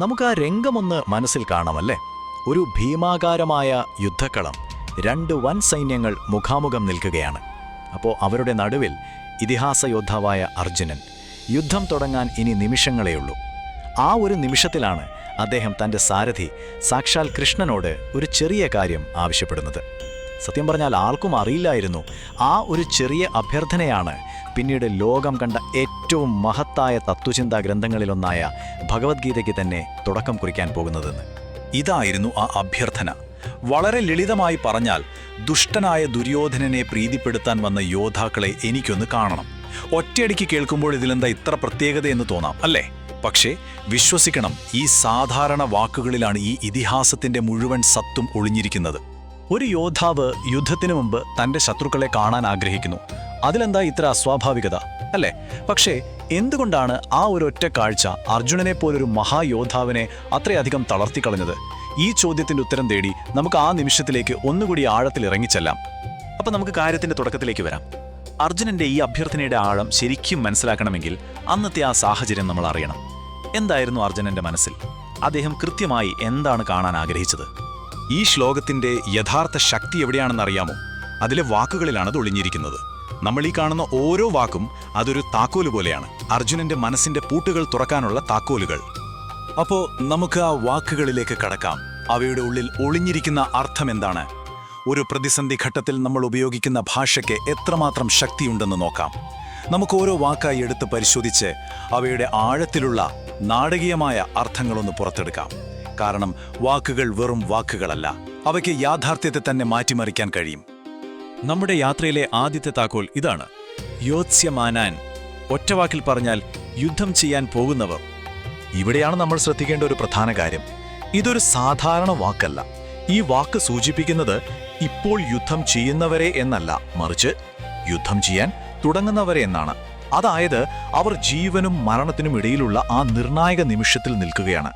നമുക്ക് ആ രംഗമൊന്ന് മനസ്സിൽ കാണാമല്ലേ? ഒരു ഭീമാകാരമായ യുദ്ധക്കളം, രണ്ട് വൻ സൈന്യങ്ങൾ മുഖാമുഖം നിൽക്കുകയാണ്. അപ്പോൾ അവരുടെ നടുവിൽ ഇതിഹാസ യോദ്ധാവായ അർജുനൻ. യുദ്ധം തുടങ്ങാൻ ഇനി നിമിഷങ്ങളേയുള്ളൂ. ആ ഒരു നിമിഷത്തിലാണ് അദ്ദേഹം തൻ്റെ സാരഥി സാക്ഷാൽ കൃഷ്ണനോട് ഒരു ചെറിയ കാര്യം ആവശ്യപ്പെടുന്നത്. സത്യം പറഞ്ഞാൽ ആർക്കും അറിയില്ലായിരുന്നു ആ ഒരു ചെറിയ അഭ്യർത്ഥനയാണ് പിന്നീട് ലോകം കണ്ട ഏറ്റവും മഹത്തായ തത്വചിന്താ ഗ്രന്ഥങ്ങളിലൊന്നായ ഭഗവത്ഗീതയ്ക്ക് തന്നെ തുടക്കം കുറിക്കാൻ പോകുന്നതെന്ന്. ഇതായിരുന്നു ആ അഭ്യർത്ഥന. വളരെ ലളിതമായി പറഞ്ഞാൽ, ദുഷ്ടനായ ദുര്യോധനനെ പ്രീതിപ്പെടുത്താൻ വന്ന യോദ്ധാക്കളെ എനിക്കൊന്ന് കാണണം. ഒറ്റയടിക്ക് കേൾക്കുമ്പോൾ ഇതിലെന്താ ഇത്ര പ്രത്യേകതയെന്ന് തോന്നാം, അല്ലേ? പക്ഷേ വിശ്വസിക്കണം, ഈ സാധാരണ വാക്കുകളിലാണ് ഈ ഇതിഹാസത്തിന്റെ മുഴുവൻ സത്തും ഒളിഞ്ഞിരിക്കുന്നത്. ഒരു യോദ്ധാവ് യുദ്ധത്തിനു മുമ്പ് തൻ്റെ ശത്രുക്കളെ കാണാൻ ആഗ്രഹിക്കുന്നു. അതിലെന്താ ഇത്ര അസ്വാഭാവികത, അല്ലേ? പക്ഷേ എന്തുകൊണ്ടാണ് ആ ഒരൊറ്റ കാഴ്ച അർജുനനെ പോലൊരു മഹായോദ്ധാവിനെ അത്രയധികം തളർത്തിക്കളഞ്ഞത്? ഈ ചോദ്യത്തിൻ്റെ ഉത്തരം തേടി നമുക്ക് ആ നിമിഷത്തിലേക്ക് ഒന്നുകൂടി ആഴത്തിൽ ഇറങ്ങിച്ചെല്ലാം. അപ്പം നമുക്ക് കാര്യത്തിൻ്റെ തുടക്കത്തിലേക്ക് വരാം. അർജുനൻ്റെ ഈ അഭ്യർത്ഥനയുടെ ആഴം ശരിക്കും മനസ്സിലാക്കണമെങ്കിൽ അന്നത്തെ ആ സാഹചര്യം നമ്മൾ അറിയണം. എന്തായിരുന്നു അർജുനൻ്റെ മനസ്സിൽ? അദ്ദേഹം കൃത്യമായി എന്താണ് കാണാൻ ആഗ്രഹിച്ചത്? ഈ ശ്ലോകത്തിന്റെ യഥാർത്ഥ ശക്തി എവിടെയാണെന്നറിയാമോ? അതിലെ വാക്കുകളിലാണ് അത് ഒളിഞ്ഞിരിക്കുന്നത്. നമ്മൾ ഈ കാണുന്ന ഓരോ വാക്കും അതൊരു താക്കോല് പോലെയാണ്, അർജുനന്റെ മനസ്സിന്റെ പൂട്ടുകൾ തുറക്കാനുള്ള താക്കോലുകൾ. അപ്പോൾ നമുക്ക് ആ വാക്കുകളിലേക്ക് കടക്കാം. അവയുടെ ഉള്ളിൽ ഒളിഞ്ഞിരിക്കുന്ന അർത്ഥം എന്താണ്? ഒരു പ്രതിസന്ധി ഘട്ടത്തിൽ നമ്മൾ ഉപയോഗിക്കുന്ന ഭാഷയ്ക്ക് എത്രമാത്രം ശക്തിയുണ്ടെന്ന് നോക്കാം. നമുക്ക് ഓരോ വാക്കായി എടുത്ത് പരിശോധിച്ച് അവയുടെ ആഴത്തിലുള്ള നാടകീയമായ അർത്ഥങ്ങളൊന്ന് പുറത്തെടുക്കാം. കാരണം വാക്കുകൾ വെറും വാക്കുകളല്ല, അവയ്ക്ക് യാഥാർത്ഥ്യത്തെ തന്നെ മാറ്റിമറിക്കാൻ കഴിയും. നമ്മുടെ യാത്രയിലെ ആദ്യത്തെ താക്കോൽ ഇതാണ്: യോത്സ്യമാനാൻ. ഒറ്റവാക്കിൽ പറഞ്ഞാൽ യുദ്ധം ചെയ്യാൻ പോകുന്നവർ. ഇവിടെയാണ് നമ്മൾ ശ്രദ്ധിക്കേണ്ട ഒരു പ്രധാന കാര്യം. ഇതൊരു സാധാരണ വാക്കല്ല. ഈ വാക്ക് സൂചിപ്പിക്കുന്നത് ഇപ്പോൾ യുദ്ധം ചെയ്യുന്നവരെ എന്നല്ല, മറിച്ച് യുദ്ധം ചെയ്യാൻ തുടങ്ങുന്നവരെ എന്നാണ്. അതായത് അവർ ജീവനും മരണത്തിനും ഇടയിലുള്ള ആ നിർണായക നിമിഷത്തിൽ നിൽക്കുകയാണ്.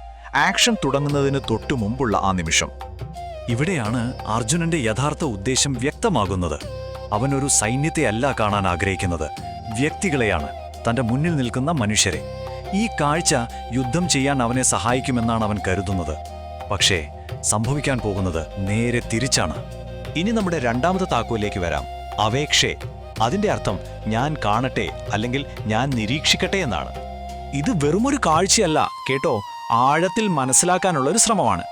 ആക്ഷൻ തുടങ്ങുന്നതിന് തൊട്ടു മുമ്പുള്ള ആ നിമിഷം. ഇവിടെയാണ് അർജുനന്റെ യഥാർത്ഥ ഉദ്ദേശം വ്യക്തമാകുന്നത്. അവനൊരു സൈന്യത്തെയല്ല കാണാൻ ആഗ്രഹിക്കുന്നത്, വ്യക്തികളെയാണ്, തൻ്റെ മുന്നിൽ നിൽക്കുന്ന മനുഷ്യരെ. ഈ കാഴ്ച യുദ്ധം ചെയ്യാൻ അവനെ സഹായിക്കുമെന്നാണ് അവൻ കരുതുന്നത്. പക്ഷേ സംഭവിക്കാൻ പോകുന്നത് നേരെ തിരിച്ചാണ്. ഇനി നമ്മുടെ രണ്ടാമത്തെ താക്കോലിലേക്ക് വരാം: അവേക്ഷേ. അതിൻ്റെ അർത്ഥം ഞാൻ കാണട്ടെ, അല്ലെങ്കിൽ ഞാൻ നിരീക്ഷിക്കട്ടെ എന്നാണ്. ഇത് വെറുമൊരു കാഴ്ചയല്ല കേട്ടോ, ആഴത്തിൽ മനസ്സിലാക്കാനുള്ള ഒരു ശ്രമമാണ്.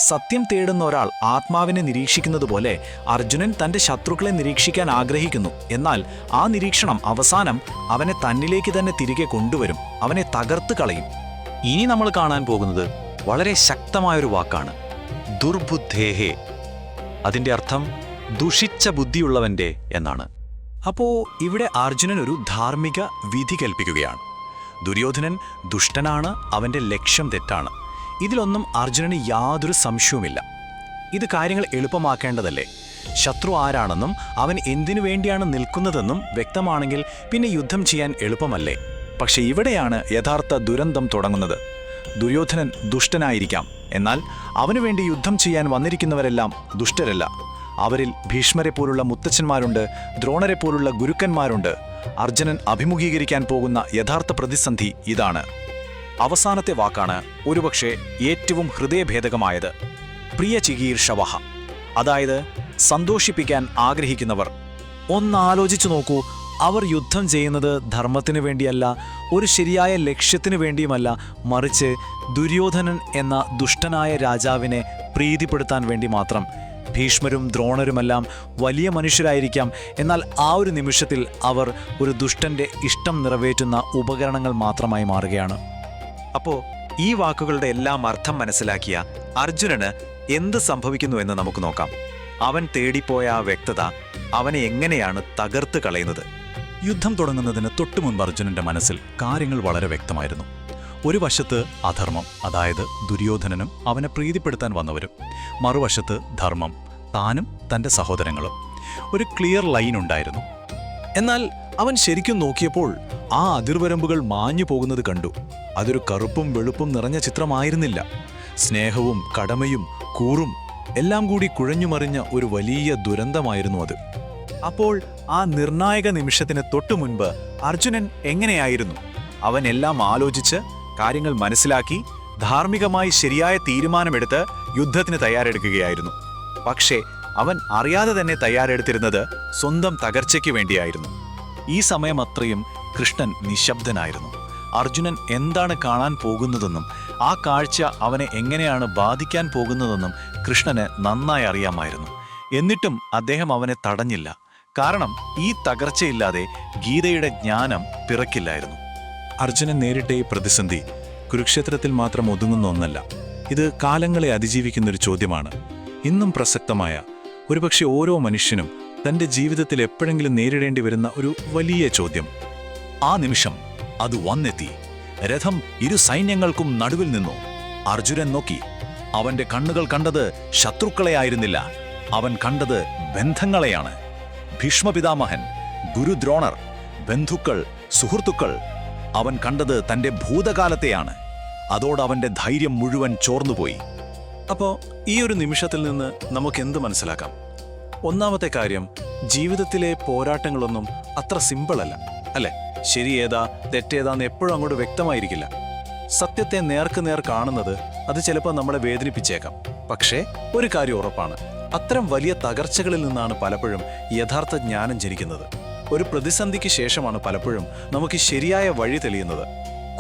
സത്യം തേടുന്ന ഒരാൾ ആത്മാവിനെ നിരീക്ഷിക്കുന്നത് പോലെ അർജുനൻ തൻ്റെ ശത്രുക്കളെ നിരീക്ഷിക്കാൻ ആഗ്രഹിക്കുന്നു. എന്നാൽ ആ നിരീക്ഷണം അവസാനം അവനെ തന്നിലേക്ക് തന്നെ തിരികെ കൊണ്ടുവരും, അവനെ തകർത്ത് കളയും. ഇനി നമ്മൾ കാണാൻ പോകുന്നത് വളരെ ശക്തമായൊരു വാക്കാണ്: ദുർബുദ്ധേഹേ. അതിൻ്റെ അർത്ഥം ദുഷിച്ച ബുദ്ധിയുള്ളവൻ്റെ എന്നാണ്. അപ്പോൾ ഇവിടെ അർജുനൻ ഒരു ധാർമ്മിക വിധി കൽപ്പിക്കുകയാണ്. ദുര്യോധനൻ ദുഷ്ടനാണ്, അവൻ്റെ ലക്ഷ്യം തെറ്റാണ്. ഇതിലൊന്നും അർജുനന് യാതൊരു സംശയവുമില്ല. ഇത് കാര്യങ്ങൾ എളുപ്പമാക്കേണ്ടതല്ലേ? ശത്രു ആരാണെന്നും അവൻ എന്തിനു വേണ്ടിയാണ് നിൽക്കുന്നതെന്നും വ്യക്തമാണെങ്കിൽ പിന്നെ യുദ്ധം ചെയ്യാൻ എളുപ്പമല്ലേ? പക്ഷെ ഇവിടെയാണ് യഥാർത്ഥ ദുരന്തം തുടങ്ങുന്നത്. ദുര്യോധനൻ ദുഷ്ടനായിരിക്കാം, എന്നാൽ അവനു വേണ്ടി യുദ്ധം ചെയ്യാൻ വന്നിരിക്കുന്നവരെല്ലാം ദുഷ്ടരല്ല. അവരിൽ ഭീഷ്മരെ പോലുള്ള മുത്തച്ഛന്മാരുണ്ട്, ദ്രോണരെ പോലുള്ള ഗുരുക്കന്മാരുണ്ട്. അർജുനൻ അഭിമുഖീകരിക്കാൻ പോകുന്ന യഥാർത്ഥ പ്രതിസന്ധി ഇതാണ്. അവസാനത്തെ വാക്കാണ് ഒരുപക്ഷെ ഏറ്റവും ഹൃദയഭേദകമായത്: പ്രിയ ചികീർഷവഹ. അതായത് സന്തോഷിപ്പിക്കാൻ ആഗ്രഹിക്കുന്നവർ. ഒന്നാലോചിച്ചു നോക്കൂ, അവർ യുദ്ധം ചെയ്യുന്നത് ധർമ്മത്തിനു വേണ്ടിയല്ല, ഒരു ശരിയായ ലക്ഷ്യത്തിനു വേണ്ടിയുമല്ല, മറിച്ച് ദുര്യോധനൻ എന്ന ദുഷ്ടനായ രാജാവിനെ പ്രീതിപ്പെടുത്താൻ വേണ്ടി മാത്രം. ഭീഷ്മരും ദ്രോണരുമെല്ലാം വലിയ മനുഷ്യരായിരിക്കാം, എന്നാൽ ആ ഒരു നിമിഷത്തിൽ അവർ ഒരു ദുഷ്ടന്റെ ഇഷ്ടം നിറവേറ്റുന്ന ഉപകരണങ്ങൾ മാത്രമായി മാറുകയാണ്. അപ്പോൾ ഈ വാക്കുകളുടെ എല്ലാം അർത്ഥം മനസ്സിലാക്കിയ അർജുനന് എന്ത് സംഭവിക്കുന്നു എന്ന് നമുക്ക് നോക്കാം. അവൻ തേടിപ്പോയ ആ വ്യക്തത അവനെ എങ്ങനെയാണ് തകർത്ത് കളയുന്നത്? യുദ്ധം തുടങ്ങുന്നതിന് തൊട്ടു മുൻപ് അർജുനന്റെ മനസ്സിൽ കാര്യങ്ങൾ വളരെ വ്യക്തമായിരുന്നു. ഒരു വശത്ത് അധർമ്മം, അതായത് ദുര്യോധനനും അവനെ പ്രീതിപ്പെടുത്താൻ വന്നവരും. മറുവശത്ത് ധർമ്മം, താനും തൻ്റെ സഹോദരങ്ങളും. ഒരു ക്ലിയർ ലൈൻ ഉണ്ടായിരുന്നു. എന്നാൽ അവൻ ശരിക്കും നോക്കിയപ്പോൾ ആ അതിർവരമ്പുകൾ മാഞ്ഞു പോകുന്നത് കണ്ടു. അതൊരു കറുപ്പും വെളുപ്പും നിറഞ്ഞ ചിത്രമായിരുന്നില്ല. സ്നേഹവും കടമയും കൂറും എല്ലാം കൂടി കുഴഞ്ഞുമറിഞ്ഞ ഒരു വലിയ ദുരന്തമായിരുന്നു അത്. അപ്പോൾ ആ നിർണായക നിമിഷത്തിന് തൊട്ടു മുൻപ് അർജുനൻ എങ്ങനെയായിരുന്നു? അവൻ എല്ലാം ആലോചിച്ച് കാര്യങ്ങൾ മനസ്സിലാക്കി ധാർമ്മികമായി ശരിയായ തീരുമാനമെടുത്ത് യുദ്ധത്തിന് തയ്യാറെടുക്കുകയായിരുന്നു. പക്ഷേ അവൻ അറിയാതെ തന്നെ തയ്യാറെടുത്തിരുന്നത് സ്വന്തം തകർച്ചയ്ക്ക് വേണ്ടിയായിരുന്നു. ഈ സമയമത്രയും കൃഷ്ണൻ നിശബ്ദനായിരുന്നു. അർജുനൻ എന്താണ് കാണാൻ പോകുന്നതെന്നും ആ കാഴ്ച അവനെ എങ്ങനെയാണ് ബാധിക്കാൻ പോകുന്നതെന്നും കൃഷ്ണന് നന്നായി അറിയാമായിരുന്നു. എന്നിട്ടും അദ്ദേഹം അവനെ തടഞ്ഞില്ല. കാരണം ഈ തകർച്ചയില്ലാതെ ഗീതയുടെ ജ്ഞാനം പിറക്കില്ലായിരുന്നു. അർജുനൻ നേരിട്ട ഈ പ്രതിസന്ധി കുരുക്ഷേത്രത്തിൽ മാത്രം ഒതുങ്ങുന്ന ഒന്നല്ല. ഇത് കാലങ്ങളെ അതിജീവിക്കുന്നൊരു ചോദ്യമാണ്. ഇന്നും പ്രസക്തമായ, ഒരുപക്ഷെ ഓരോ മനുഷ്യനും തന്റെ ജീവിതത്തിൽ എപ്പോഴെങ്കിലും നേരിടേണ്ടി വരുന്ന ഒരു വലിയ ചോദ്യം. ആ നിമിഷം അത് വന്നെത്തി. രഥം ഇരു സൈന്യങ്ങൾക്കും നടുവിൽ നിന്നു. അർജുനൻ നോക്കി. അവന്റെ കണ്ണുകൾ കണ്ടത് ശത്രുക്കളെയായിരുന്നില്ല, അവൻ കണ്ടത് ബന്ധങ്ങളെയാണ്. ഭീഷ്മപിതാമഹൻ, ഗുരുദ്രോണർ, ബന്ധുക്കൾ, സുഹൃത്തുക്കൾ. അവൻ കണ്ടത് തന്റെ ഭൂതകാലത്തെയാണ്. അതോടവന്റെ ധൈര്യം മുഴുവൻ ചോർന്നുപോയി. അപ്പോൾ ഈ ഒരു നിമിഷത്തിൽ നിന്ന് നമുക്കെന്ത് മനസ്സിലാക്കാം? ഒന്നാമത്തെ കാര്യം, ജീവിതത്തിലെ പോരാട്ടങ്ങളൊന്നും അത്ര സിമ്പിളല്ല, അല്ലേ? ശരി ഏതാ തെറ്റേതാന്ന് എപ്പോഴും അങ്ങോട്ട് വ്യക്തമായിരിക്കില്ല. സത്യത്തെ നേർക്കുനേർ കാണുന്നത് അത് ചിലപ്പോൾ നമ്മളെ വേദനിപ്പിച്ചേക്കാം. പക്ഷേ ഒരു കാര്യം ഉറപ്പാണ്, അത്തരം വലിയ തകർച്ചകളിൽ നിന്നാണ് പലപ്പോഴും യഥാർത്ഥ ജ്ഞാനം ജനിക്കുന്നത്. ഒരു പ്രതിസന്ധിക്ക് ശേഷമാണ് പലപ്പോഴും നമുക്ക് ശരിയായ വഴി തെളിയുന്നത്.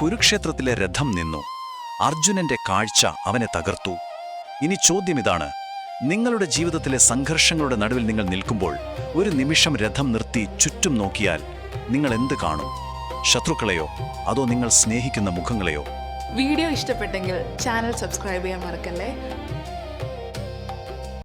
കുരുക്ഷേത്രത്തിലെ രഥം നിന്നു. അർജുനന്റെ കാഴ്ച അവനെ തകർത്തു. ഇനി ചോദ്യം ഇതാണ്: നിങ്ങളുടെ ജീവിതത്തിലെ സംഘർഷങ്ങളുടെ നടുവിൽ നിങ്ങൾ നിൽക്കുമ്പോൾ ഒരു നിമിഷം രഥം നിർത്തി ചുറ്റും നോക്കിയാൽ നിങ്ങൾ എന്ത് കാണും? ശത്രുക്കളെയോ അതോ നിങ്ങൾ സ്നേഹിക്കുന്ന മുഖങ്ങളെയോ? വീഡിയോ ഇഷ്ടപ്പെട്ടെങ്കിൽ ചാനൽ സബ്സ്ക്രൈബ് ചെയ്യാൻ മറക്കല്ലേ.